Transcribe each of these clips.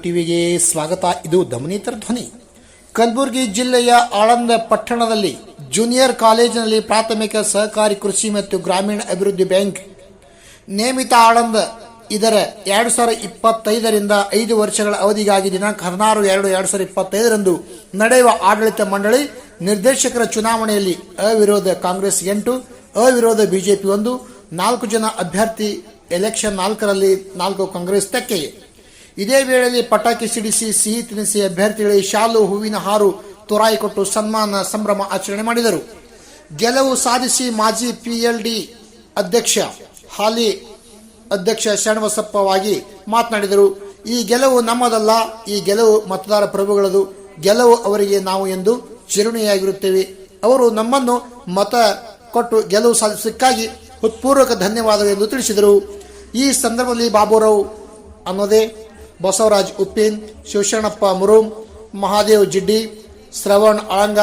ಟಿವಿಗೆ ಸ್ವಾಗತ. ಇದು ದಮನಿತರ ಧ್ವನಿ. ಕಲಬುರಗಿ ಜಿಲ್ಲೆಯ ಆಳಂದ ಪಟ್ಟಣದಲ್ಲಿ ಜೂನಿಯರ್ ಕಾಲೇಜಿನಲ್ಲಿ ಪ್ರಾಥಮಿಕ ಸಹಕಾರಿ ಕೃಷಿ ಮತ್ತು ಗ್ರಾಮೀಣ ಅಭಿವೃದ್ಧಿ ಬ್ಯಾಂಕ್ ನೇಮಿತ ಆಳಂದ ಇದರ 2025ರಿಂದ 5 ವರ್ಷಗಳ ಅವಧಿಗಾಗಿ ದಿನಾಂಕ 16/2/2025ರಂದು ನಡೆಯುವ ಆಡಳಿತ ಮಂಡಳಿ ನಿರ್ದೇಶಕರ ಚುನಾವಣೆಯಲ್ಲಿ ಅವಿರೋಧ ಕಾಂಗ್ರೆಸ್ 8, ಅವಿರೋಧ ಬಿಜೆಪಿ 1, 4 ಜನ ಅಭ್ಯರ್ಥಿ ಎಲೆಕ್ಷನ್ 4ರಲ್ಲಿ 4 ಕಾಂಗ್ರೆಸ್ ತೆಕ್ಕೆಗೆ. ಇದೇ ವೇಳೆಯಲ್ಲಿ ಪಟಾಕಿ ಸಿಡಿಸಿ ಸಿಹಿ ತಿನಿಸಿ ಅಭ್ಯರ್ಥಿಗಳಿಗೆ ಶಾಲು ಹೂವಿನ ಹಾರು ತುರಾಯಿ ಕೊಟ್ಟು ಸನ್ಮಾನ ಸಂಭ್ರಮ ಆಚರಣೆ ಮಾಡಿದರು. ಗೆಲುವು ಸಾಧಿಸಿ ಮಾಜಿ PLD ಅಧ್ಯಕ್ಷ ಹಾಲಿ ಅಧ್ಯಕ್ಷ ಶರಣಬಸಪ್ಪವಾಗಿ ಮಾತನಾಡಿದರು. ಈ ಗೆಲುವು ನಮ್ಮದಲ್ಲ, ಈ ಗೆಲುವು ಮತದಾರ ಪ್ರಭುಗಳದು. ಗೆಲುವು ಅವರಿಗೆ ನಾವು ಎಂದು ಚಿರುಣಿಯಾಗಿರುತ್ತೇವೆ. ಅವರು ನಮ್ಮನ್ನು ಮತ ಕೊಟ್ಟು ಗೆಲುವು ಸಾಧಿಸಕ್ಕಾಗಿ ಹೃತ್ಪೂರ್ವಕ ಧನ್ಯವಾದಗಳು ಎಂದು ತಿಳಿಸಿದರು. ಈ ಸಂದರ್ಭದಲ್ಲಿ ಬಾಬುರಾವ್ ಅನ್ನೋದೆ, ಬಸವರಾಜ್ ಉಪ್ಪಿನ್, ಶಿವಶರಣಪ್ಪ ಮುರುಮ್, ಮಹಾದೇವ್ ಜಿಡ್ಡಿ, ಶ್ರವಣ್ ಆಳಂಗ,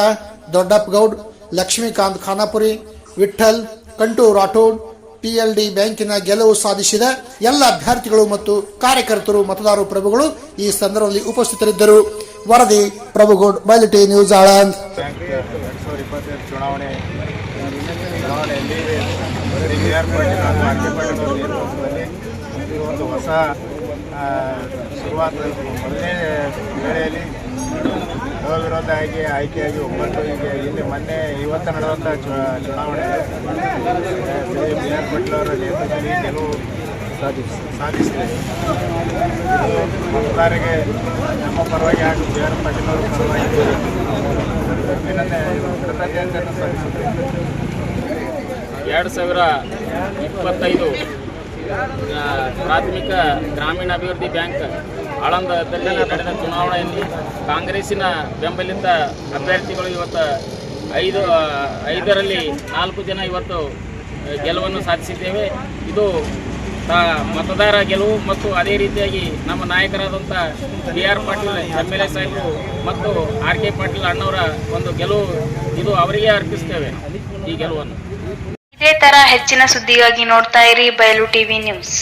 ದೊಡ್ಡಪ್ಪ ಗೌಡ್, ಲಕ್ಷ್ಮೀಕಾಂತ್ ಖಾನಾಪುರಿ, ವಿಠಲ್ ಕಂಟು ರಾಠೋಡ್, PLD ಬ್ಯಾಂಕಿನ ಗೆಲುವು ಸಾಧಿಸಿದ ಎಲ್ಲ ಅಭ್ಯರ್ಥಿಗಳು ಮತ್ತು ಕಾರ್ಯಕರ್ತರು, ಮತದಾರ ಪ್ರಭುಗಳು ಈ ಸಂದರ್ಭದಲ್ಲಿ ಉಪಸ್ಥಿತರಿದ್ದರು. ವರದಿ ಪ್ರಭುಗೌಡ್, ಬಯಲುಟಿ ನ್ಯೂಸ್ ಆಳಂದ್. ಒಂದು ಹೊಸ ಶುರುವಾತ. ಮೊದಲನೇ ವೇಳೆಯಲ್ಲಿ ಅವಿರೋಧ ಆಯ್ಕೆಯಾಗಿ 9 ಇಲ್ಲಿ ಮೊನ್ನೆ ಇವತ್ತು ನಡೆದಂಥ ಚುನಾವಣೆ BR ಪಾಟೀಲ್ ಅವರ ನೇತೃತ್ವದಲ್ಲಿ ಗೆಲುವು ಸಾಧಿಸಿದೆ. ಮತದಾರರಿಗೆ ನಮ್ಮ ಪರವಾಗಿ ಹಾಗೂ BR ಪಾಟೀಲ್ ಅವರ ಪರವಾಗಿ ಕೃತಜ್ಞತೆಯನ್ನು ಸಲ್ಲಿಸಿದೆ. 2025 ಪ್ರಾಥಮಿಕ ಗ್ರಾಮೀಣ ಅಭಿವೃದ್ಧಿ ಬ್ಯಾಂಕ್ ಆಳಂದದಲ್ಲಿ ನಡೆದ ಚುನಾವಣೆಯಲ್ಲಿ ಕಾಂಗ್ರೆಸ್ಸಿನ ಬೆಂಬಲಿತ ಅಭ್ಯರ್ಥಿಗಳು ಇವತ್ತು 5ರಲ್ಲಿ 4 ಜನ ಇವತ್ತು ಗೆಲುವನ್ನು ಸಾಧಿಸಿದ್ದೇವೆ. ಇದು ಮತದಾರ ಗೆಲುವು ಮತ್ತು ಅದೇ ರೀತಿಯಾಗಿ ನಮ್ಮ ನಾಯಕರಾದಂಥ BR ಪಾಟೀಲ್ MLA ಸಾಹೇಬರು ಮತ್ತು RK ಪಾಟೀಲ್ ಅಣ್ಣವರ ಒಂದು ಗೆಲುವು, ಇದು ಅವರಿಗೆ ಅರ್ಪಿಸ್ತೇವೆ ಈ ಗೆಲುವನ್ನು. ಇದೇ ತರ ಹೆಚ್ಚಿನ ಸುದ್ದಿಗಾಗಿ ನೋಡ್ತಾ ಇರಿ ಬಯಲು ಟಿವಿ ನ್ಯೂಸ್.